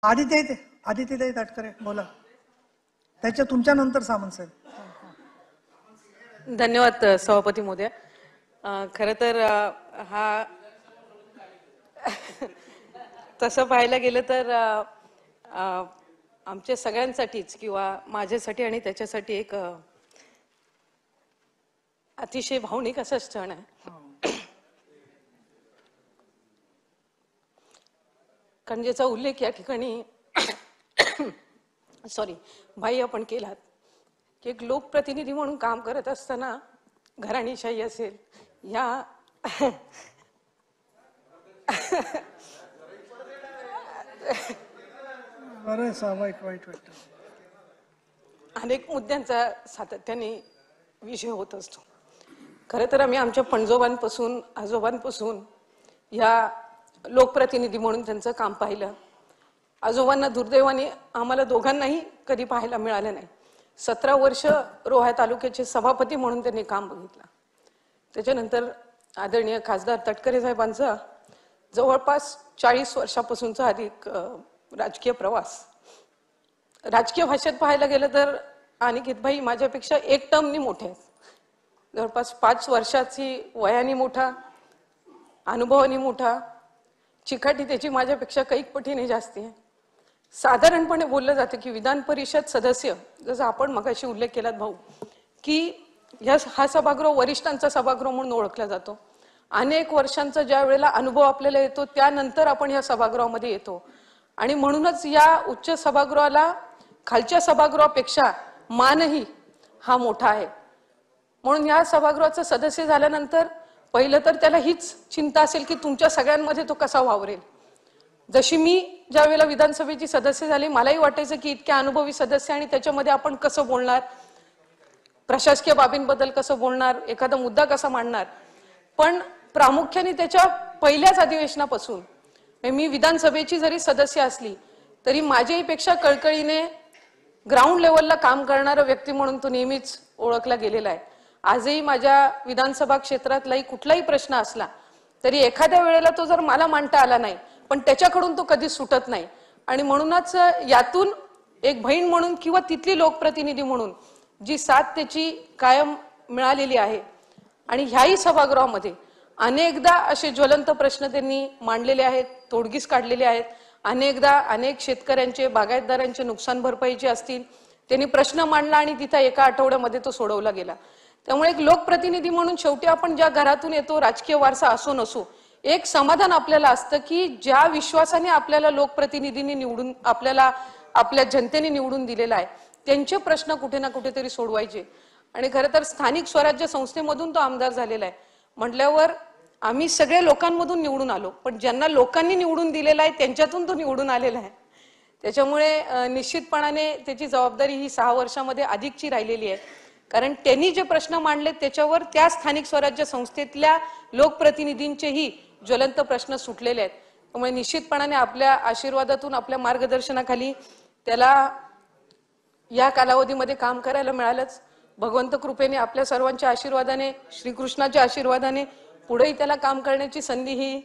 आदित्यताई तटकरे बोला, त्याच्या तुमच्या नंतर सामंत साहेब. धन्यवाद सभापती महोदय. खरं तर हा तसं पाहायला गेलं तर आमच्या सगळ्यांसाठीच किंवा माझ्यासाठी आणि त्याच्यासाठी एक अतिशय भावनिक असा क्षण आहे. कारण ज्याचा उल्लेख या ठिकाणी भाई आपण केलात की एक लोकप्रतिनिधी म्हणून काम करत असताना घराणीशाही असेल या अनेक मुद्द्यांचा सातत्याने विषय होत असतो. खरं तर आम्ही आमच्या पणजोबांपासून आजोबांपासून या लोकप्रतिनिधी म्हणून त्यांचं काम पाहिलं. आजोबांना दुर्दैवाने आम्हाला दोघांनाही कधी पाहायला मिळालं नाही. 17 वर्ष रोहा तालुक्याचे सभापती म्हणून त्यांनी काम बघितलं. त्याच्यानंतर आदरणीय खासदार तटकरे साहेबांचा जवळपास 40 वर्षापासूनचा अधिक राजकीय प्रवास. राजकीय भाषेत पाहायला गेलं तर अनिकेतभाई माझ्यापेक्षा एक टर्मनी मोठे आहेत. जवळपास 5 वर्षाची वयाने मोठा, अनुभवाने मोठा, चिकाटी त्याची माझ्यापेक्षा कैक पटीने जास्ती आहे. साधारणपणे बोललं जातं की विधान परिषद सदस्य, जसं आपण मगाशी उल्लेख केलात भाऊ, की हा सभागृह वरिष्ठांचा सभागृह म्हणून ओळखला जातो. अनेक वर्षांचा ज्या वेळेला अनुभव आपल्याला येतो त्यानंतर आपण या सभागृहामध्ये येतो आणि म्हणूनच या उच्च सभागृहाला खालच्या सभागृहापेक्षा मानही हा मोठा आहे. म्हणून या सभागृहाचं सदस्य झाल्यानंतर पहिलं तर त्याला हीच चिंता असेल की तुमच्या सगळ्यांमध्ये तो कसा वावरेल. जशी मी ज्या वेळेला विधानसभेची सदस्य झाली मलाही वाटायचं की इतक्या अनुभवी सदस्य आणि त्याच्यामध्ये आपण कसं बोलणार, प्रशासकीय बाबींबद्दल कसं बोलणार, एखादा मुद्दा कसा मांडणार. पण प्रामुख्याने त्याच्या पहिल्याच अधिवेशनापासून मी विधानसभेची जरी सदस्य असली तरी माझ्याहीपेक्षा कळकळीने ग्राउंड लेवलला काम करणारा व्यक्ती म्हणून तो नेहमीच ओळखला गेलेला आहे. आजही माझ्या विधानसभा क्षेत्रातलाही कुठलाही प्रश्न असला तरी एखाद्या वेळेला तो जर मला मांडता आला नाही पण त्याच्याकडून तो कधी सुटत नाही. आणि म्हणूनच यातून एक बहीण म्हणून किंवा तिथली लोकप्रतिनिधी म्हणून जी साथ त्याची कायम मिळालेली आहे. आणि ह्याही सभागृहामध्ये अनेकदा असे ज्वलंत प्रश्न त्यांनी मांडलेले आहेत, तोडगीस काढलेले आहेत. अनेकदा अनेक शेतकऱ्यांचे, बागायतदारांचे नुकसान भरपाईचे असतील त्यांनी प्रश्न मांडला आणि तिथं एका आठवड्यामध्ये तो सोडवला गेला. त्यामुळे एक लोकप्रतिनिधी म्हणून शेवटी आपण ज्या घरातून येतो, राजकीय वारसा असो नसो, एक समाधान आपल्याला असतं की ज्या विश्वासाने आपल्याला लोकप्रतिनिधींनी निवडून, आपल्याला आपल्या जनतेने निवडून दिलेला आहे त्यांचे प्रश्न कुठे ना कुठेतरी सोडवायचे. आणि खरं तर स्थानिक स्वराज्य संस्थेमधून तो आमदार झालेला आहे म्हटल्यावर आम्ही सगळे लोकांमधून निवडून आलो, पण ज्यांना लोकांनी निवडून दिलेला आहे त्यांच्यातून तो निवडून आलेला आहे. त्याच्यामुळे निश्चितपणाने त्याची जबाबदारी ही 6 वर्षामध्ये अधिकची राहिलेली आहे. कारण त्यांनी जे प्रश्न मांडले त्याच्यावर त्या स्थानिक स्वराज्य संस्थेतल्या लोकप्रतिनिधींचेही ज्वलंत प्रश्न सुटलेले आहेत. त्यामुळे निश्चितपणाने आपल्या आशीर्वादातून, आपल्या मार्गदर्शनाखाली त्याला या कालावधीमध्ये काम करायला मिळालंच. भगवंत कृपेने, आपल्या सर्वांच्या आशीर्वादाने, श्रीकृष्णाच्या आशीर्वादाने पुढेही त्याला काम करण्याची संधी ही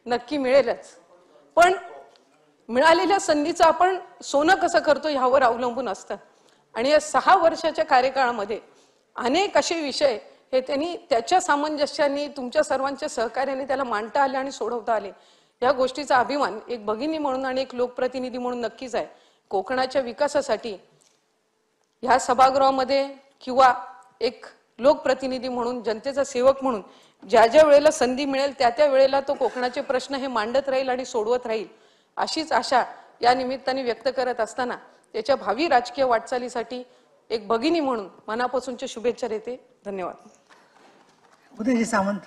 नक्की मिळेलच. पण मिळालेल्या संधीचं आपण सोनं कसं करतो ह्यावर अवलंबून असतं. आणि या 6 वर्षाच्या कार्यकाळामध्ये अनेक असे विषय हे त्यांनी त्याच्या सामंजस्याने, तुमच्या सर्वांच्या सहकार्याने त्याला मांडता आले आणि सोडवता आले. या गोष्टीचा अभिमान एक भगिनी म्हणून आणि एक लोकप्रतिनिधी म्हणून नक्कीच आहे. कोकणाच्या विकासासाठी ह्या सभागृहामध्ये किंवा एक लोकप्रतिनिधी म्हणून, जनतेचा सेवक म्हणून ज्या ज्या वेळेला संधी मिळेल त्या त्या वेळेला तो कोकणाचे प्रश्न हे मांडत राहील आणि सोडवत राहील अशीच आशा या निमित्ताने व्यक्त करत असताना त्याच्या भावी राजकीय वाटचालीसाठी एक भगिनी म्हणून मनापासूनच्या शुभेच्छा देते. धन्यवाद. उदयजी सामंत.